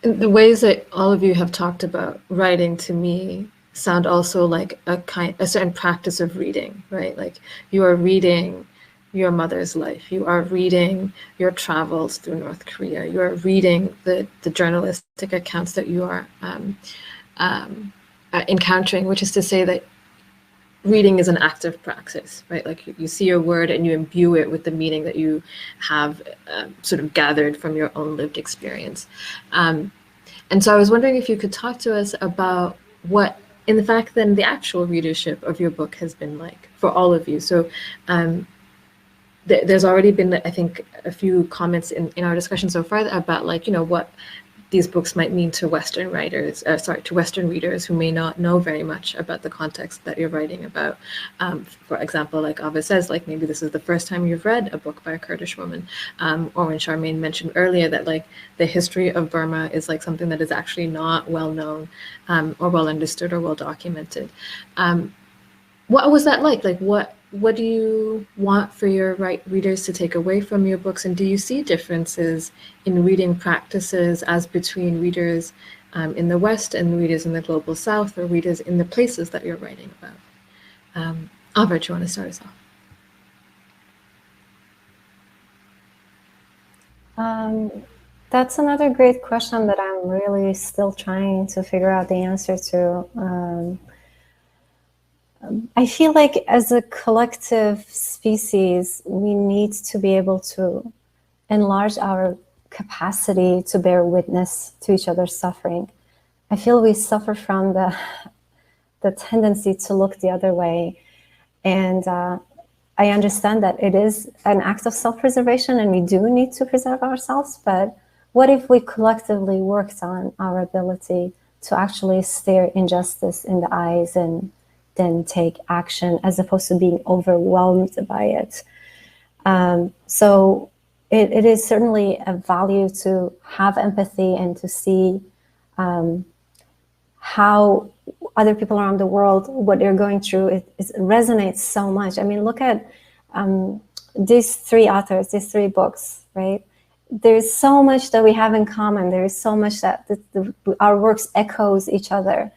The ways that all of you have talked about writing, to me, sound also like a certain practice of reading, right? Like you are reading your mother's life, you are reading your travels through North Korea, you are reading the journalistic accounts that you are encountering, which is to say that reading is an active practice, right? Like you see a word and you imbue it with the meaning that you have sort of gathered from your own lived experience. And so I was wondering if you could talk to us about what, in fact, then the actual readership of your book has been like for all of you. So there's already been, I think, a few comments in our discussion so far about what these books might mean to Western writers, to Western readers who may not know very much about the context that you're writing about. For example, like Ava says, like maybe this is the first time you've read a book by a Kurdish woman, or when Charmaine mentioned earlier that like the history of Burma is like something that is actually not well known, or well understood or well documented. What was that like? Like what do you want for your readers to take away from your books? And do you see differences in reading practices as between readers in the West and readers in the global South, or readers in the places that you're writing about? Ava, do you want to start us off? That's another great question that I'm really still trying to figure out the answer to. I feel like as a collective species, we need to be able to enlarge our capacity to bear witness to each other's suffering. I feel we suffer from the tendency to look the other way. And I understand that it is an act of self-preservation and we do need to preserve ourselves, but what if we collectively worked on our ability to actually stare injustice in the eyes and then take action as opposed to being overwhelmed by it? So it is certainly a value to have empathy and to see how other people around the world, what they're going through, it resonates so much. I mean, look at these three authors, these three books, right? There's so much that we have in common. There is so much that our works echoes each other.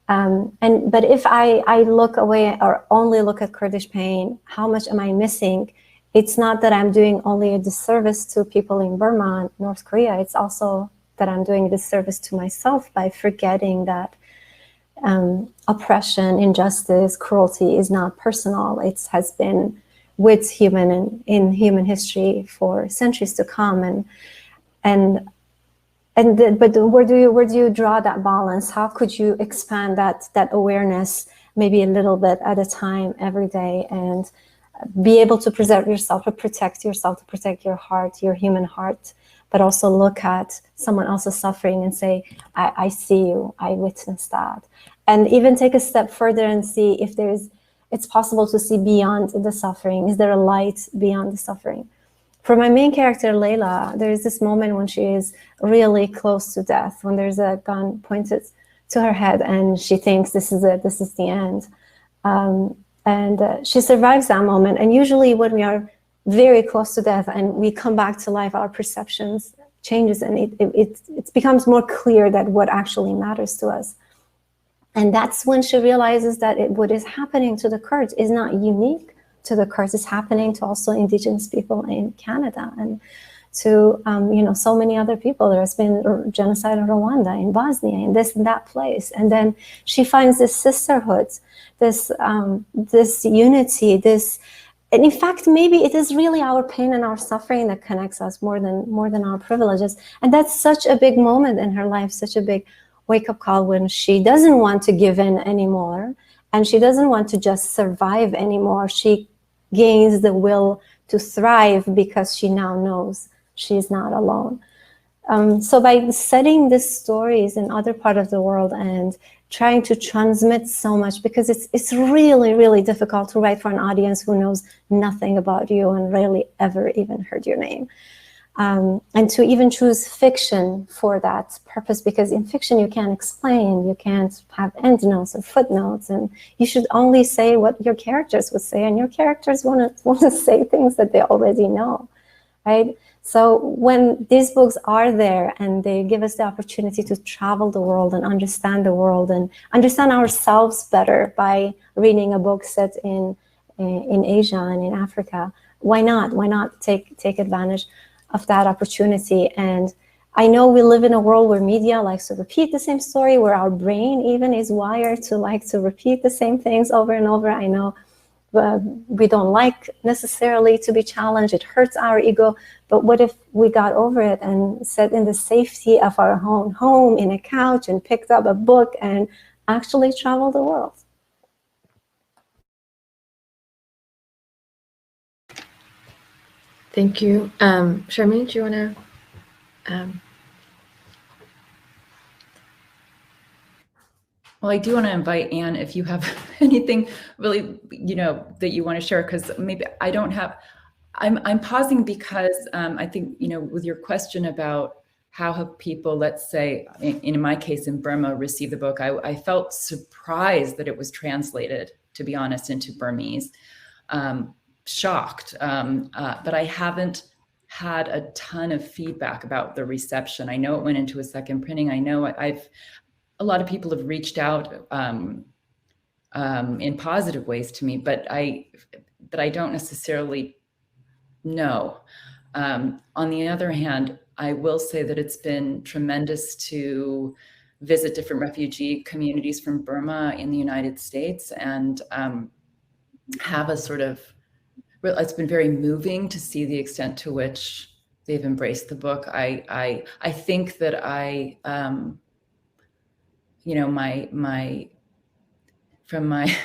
But if I look away or only look at Kurdish pain, how much am I missing? It's not that I'm doing only a disservice to people in Burma and North Korea. It's also that I'm doing a disservice to myself by forgetting that oppression, injustice, cruelty is not personal. It has been with in human history for centuries to come, but where do you draw that balance? How could you expand that awareness maybe a little bit at a time every day, and be able to preserve yourself, to protect yourself, to protect your heart, your human heart, but also look at someone else's suffering and say, I see you, I witnessed that. And even take a step further and see if it's possible to see beyond the suffering. Is there a light beyond the suffering? For my main character, Layla, there is this moment when she is really close to death, when there's a gun pointed to her head and she thinks this is it, this is the end. And she survives that moment. And usually when we are very close to death and we come back to life, our perceptions changes, and it becomes more clear that what actually matters to us. And that's when she realizes that what is happening to the Kurds is not unique to the Kurds. It's happening to also indigenous people in Canada and to so many other people. There has been genocide in Rwanda, in Bosnia, in this and that place. And then she finds this sisterhood, this unity, and in fact, maybe it is really our pain and our suffering that connects us more than our privileges. And that's such a big moment in her life, such a big wake-up call, when she doesn't want to give in anymore, and she doesn't want to just survive anymore. She gains the will to thrive because she now knows she's not alone. So by setting these stories in other part of the world and trying to transmit so much, because it's really, really difficult to write for an audience who knows nothing about you and rarely ever even heard your name. And to even choose fiction for that purpose, because in fiction you can't explain, you can't have endnotes or footnotes, and you should only say what your characters would say, and your characters want to say things that they already know, right? So when these books are there and they give us the opportunity to travel the world and understand the world and understand ourselves better by reading a book set in Asia and in Africa, why not? Why not take advantage of that opportunity? And I know we live in a world where media likes to repeat the same story, where our brain even is wired to like to repeat the same things over and over. I know we don't like necessarily to be challenged. It hurts our ego. But what if we got over it and sat in the safety of our own home in a couch and picked up a book and actually traveled the world? Thank you. Charmaine, do you want to? Well, I do want to invite Anne if you have anything really, that you want to share, because maybe I don't have. I'm pausing because I think, with your question about how have people, let's say, in my case in Burma, received the book, I felt surprised that it was translated, to be honest, into Burmese. Shocked, but I haven't had a ton of feedback about the reception. I know it went into a second printing. I know a lot of people have reached out in positive ways to me, but I don't necessarily know. On the other hand, I will say that it's been tremendous to visit different refugee communities from Burma in the United States and have a sort of, it's been very moving to see the extent to which they've embraced the book. I think that from my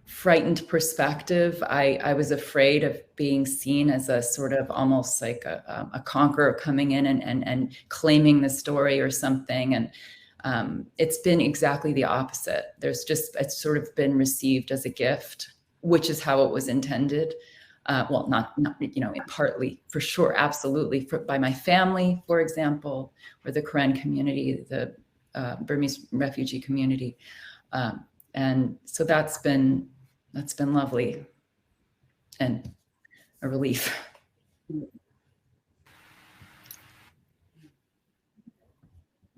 frightened perspective, I was afraid of being seen as a sort of almost like a conqueror coming in and claiming the story or something. And it's been exactly the opposite. It's sort of been received as a gift, which is how it was intended. Well, not partly, for sure, absolutely, by my family, for example, or the Karen community, the Burmese refugee community, and so that's been lovely and a relief.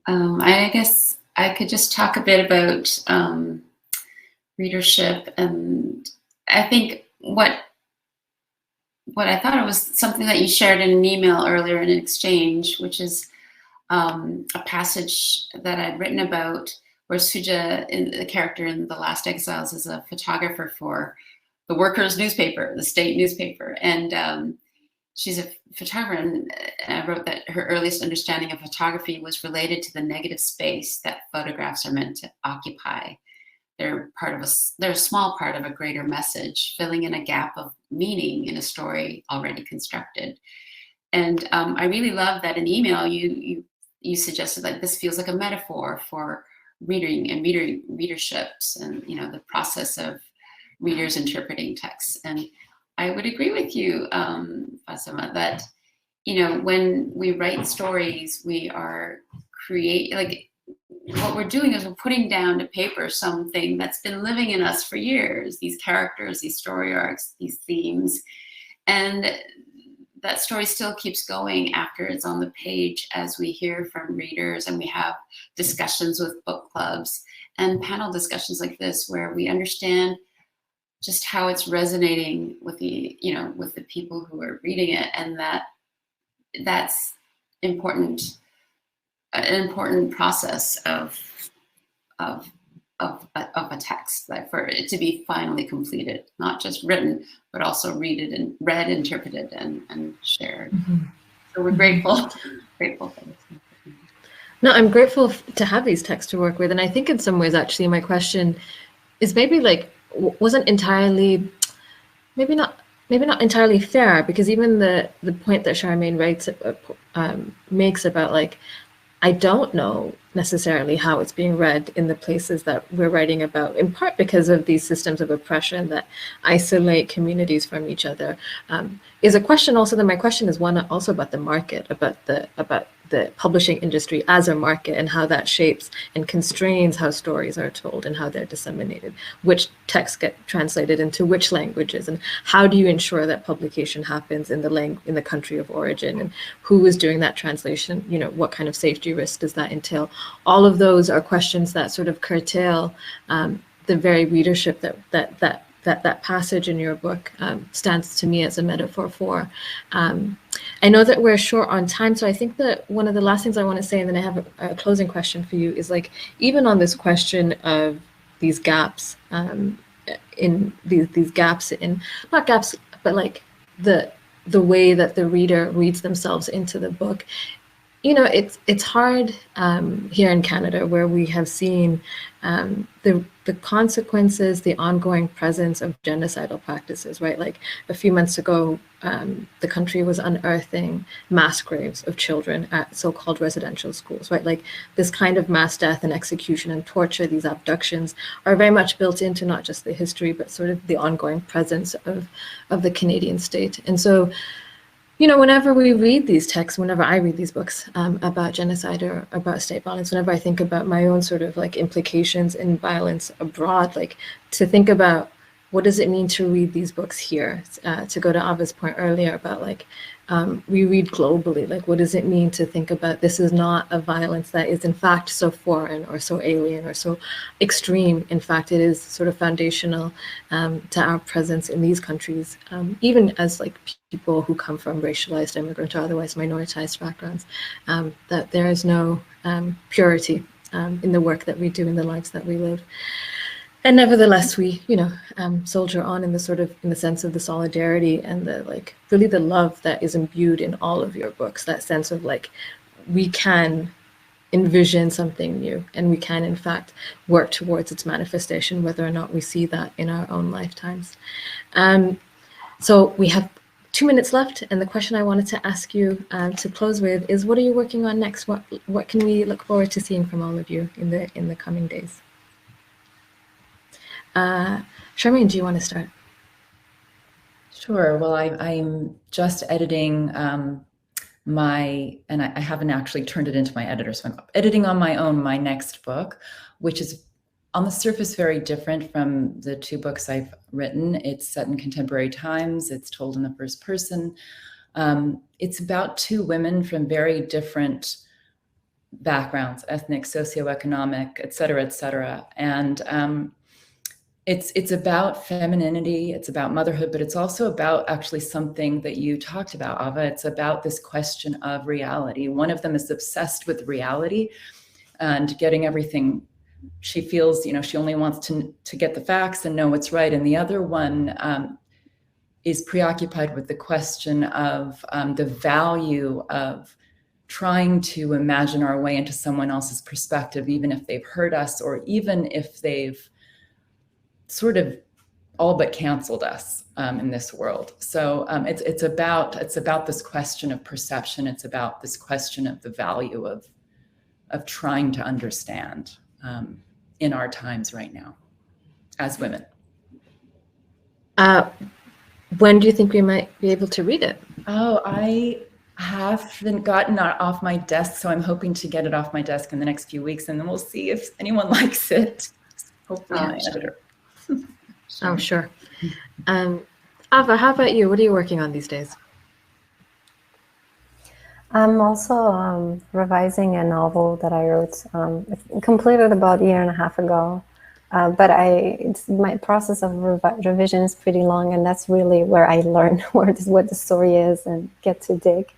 I guess I could just talk a bit about readership, and I think what I thought it was something that you shared in an email earlier in an exchange, which is a passage that I'd written about whereas Suja, the character in The Last Exiles, is a photographer for the workers' newspaper, the state newspaper. And she's a photographer, and I wrote that her earliest understanding of photography was related to the negative space that photographs are meant to occupy. They're a small part of a greater message, filling in a gap of meaning in a story already constructed. And I really love that in email you suggested that this feels like a metaphor for reading and readerships, and the process of readers interpreting texts. And I would agree with you, Fatima, that when we write stories, we are what we're doing is we're putting down to paper something that's been living in us for years, these characters, these story arcs, these themes. And that story still keeps going after it's on the page, as we hear from readers, and we have discussions with book clubs and panel discussions like this, where we understand just how it's resonating with the people who are reading it, and that's important. An important process of a text, like for it to be finally completed, not just written, but also read, interpreted, and shared. Mm-hmm. So we're grateful for this. No, I'm grateful to have these texts to work with, and I think in some ways, actually, my question is maybe wasn't entirely, maybe not entirely fair, because even the point that Charmaine makes about I don't know necessarily how it's being read in the places that we're writing about, in part because of these systems of oppression that isolate communities from each other, is a question also. That my question is one also about the market, about the publishing industry as a market, and how that shapes and constrains how stories are told and how they're disseminated, which texts get translated into which languages, and how do you ensure that publication happens in the country of origin, and who is doing that translation, what kind of safety risk does that entail? All of those are questions that sort of curtail the very readership that passage in your book stands to me as a metaphor for. I know that we're short on time, so I think that one of the last things I want to say, and then I have a closing question for you, is even on this question of these gaps, in these gaps in, not gaps, but the way that the reader reads themselves into the book. It's hard here in Canada, where we have seen the consequences, the ongoing presence of genocidal practices, right? A few months ago, the country was unearthing mass graves of children at so-called residential schools, right? This kind of mass death and execution and torture, these abductions, are very much built into not just the history, but sort of the ongoing presence of the Canadian state. And so, whenever we read these texts, whenever I read these books about genocide or about state violence, whenever I think about my own sort of implications in violence abroad, to think about what does it mean to read these books here? To go to Ava's point earlier about we read globally. What does it mean to think about this is not a violence that is in fact so foreign or so alien or so extreme? In fact, it is sort of foundational to our presence in these countries, even as people who come from racialized, immigrant, or otherwise minoritized backgrounds, that there is no purity in the work that we do, in the lives that we live. And nevertheless, we, soldier on in the sense of the solidarity and the really the love that is imbued in all of your books. That sense of we can envision something new, and we can in fact work towards its manifestation, whether or not we see that in our own lifetimes. So we have 2 minutes left, and the question I wanted to ask you to close with is, what are you working on next? What can we look forward to seeing from all of you in the coming days? Charmaine, do you want to start? Sure. Well, I'm just editing and I haven't actually turned it into my editor, so I'm editing on my own my next book, which is on the surface very different from the two books I've written. It's set in contemporary times. It's told in the first person. It's about two women from very different backgrounds, ethnic, socioeconomic, et cetera, and it's about femininity, it's about motherhood, but it's also about actually something that you talked about, Ava. It's about this question of reality. One of them is obsessed with reality and getting everything she feels, she only wants to get the facts and know what's right. And the other one is preoccupied with the question of the value of trying to imagine our way into someone else's perspective, even if they've hurt us, or even if they've sort of all but canceled us in this world. So it's about this question of perception. It's about this question of the value of trying to understand in our times right now as women. When do you think we might be able to read it? Oh, I haven't gotten it off my desk, so I'm hoping to get it off my desk in the next few weeks, and then we'll see if anyone likes it. Hopefully my editor. Oh, sure. Ava, how about you? What are you working on these days? I'm also revising a novel that I wrote, completed about a year and a half ago. But my process of revision is pretty long, and that's really where I learn what the story is and get to dig.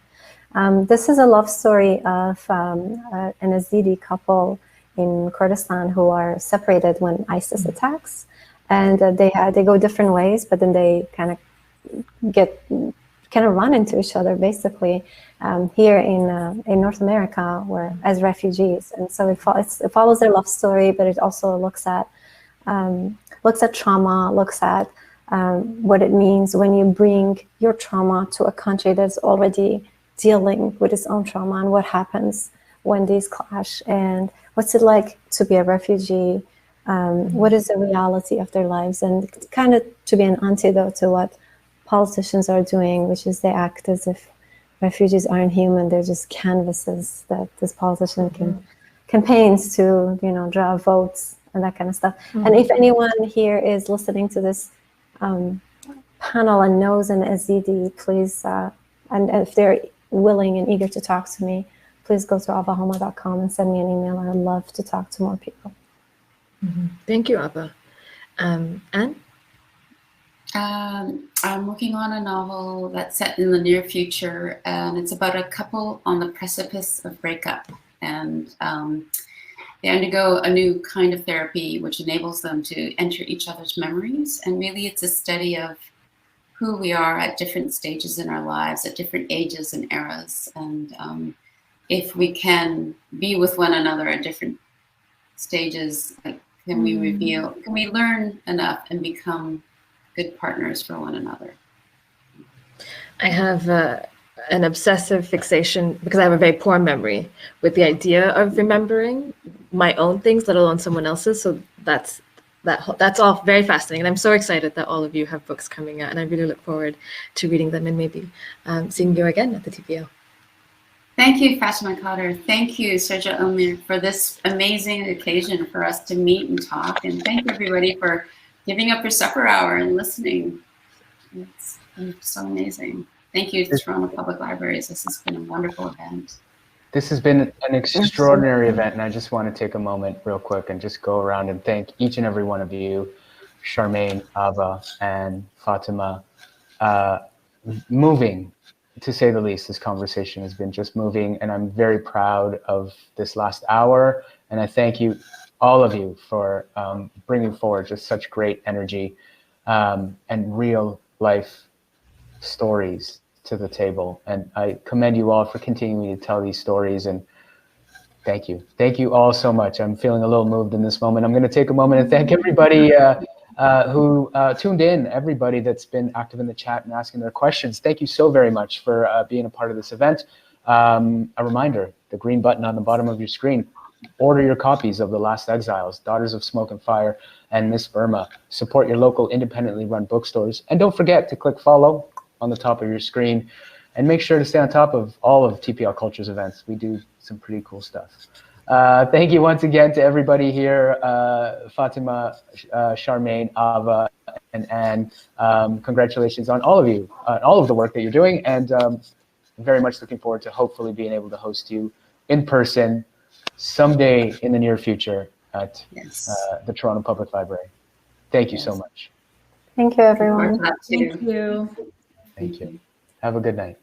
This is a love story of an Yazidi couple in Kurdistan who are separated when ISIS attacks, and they go different ways, but then they kind of run into each other basically here in North America, where as refugees, and so it follows their love story, but it also looks at trauma, looks at what it means when you bring your trauma to a country that's already dealing with its own trauma, and what happens when these clash, and what's it like to be a refugee, what is the reality of their lives, and kind of to be an antidote to what politicians are doing, which is they act as if refugees aren't human, they're just canvases that this politician campaigns to, draw votes and that kind of stuff. And if anyone here is listening to this panel and knows an Yazidi, please, and if they're willing and eager to talk to me, please go to avahoma.com and send me an email. I'd love to talk to more people. Thank you, Ava. Anne? I'm working on a novel that's set in the near future, and it's about a couple on the precipice of breakup, and they undergo a new kind of therapy which enables them to enter each other's memories. And really it's a study of who we are at different stages in our lives, at different ages and eras, and if we can be with one another at different stages, can we learn enough and become good partners for one another? I have an obsessive fixation, because I have a very poor memory, with the idea of remembering my own things, let alone someone else's. So that's all very fascinating. And I'm so excited that all of you have books coming out, and I really look forward to reading them and maybe seeing you again at the TPO. Thank you, Fatima Khader. Thank you, Sergio Omir, for this amazing occasion for us to meet and talk. And thank you, everybody, for giving up your supper hour and listening. It's so amazing. Thank you to Toronto Public Libraries. This has been a wonderful event. This has been an extraordinary event, and I just want to take a moment real quick and just go around and thank each and every one of you, Charmaine, Ava, and Fatima. Moving, to say the least. This conversation has been just moving, and I'm very proud of this last hour, and I thank you, all of you, for bringing forward just such great energy and real life stories to the table. And I commend you all for continuing to tell these stories, and thank you. Thank you all so much. I'm feeling a little moved in this moment. I'm going to take a moment and thank everybody who tuned in, everybody that's been active in the chat and asking their questions. Thank you so very much for being a part of this event. A reminder, the green button on the bottom of your screen, order your copies of The Last Exiles, Daughters of Smoke and Fire, and Miss Burma. Support your local independently run bookstores. And don't forget to click follow on the top of your screen, and make sure to stay on top of all of TPL Culture's events. We do some pretty cool stuff. Thank you once again to everybody here, Fatima, Charmaine, Ava, and Anne. Congratulations on all of you, all of the work that you're doing, and very much looking forward to hopefully being able to host you in person someday in the near future at the Toronto Public Library. Thank you so much. Thank you, everyone. Thank you. Thank you. Have a good night.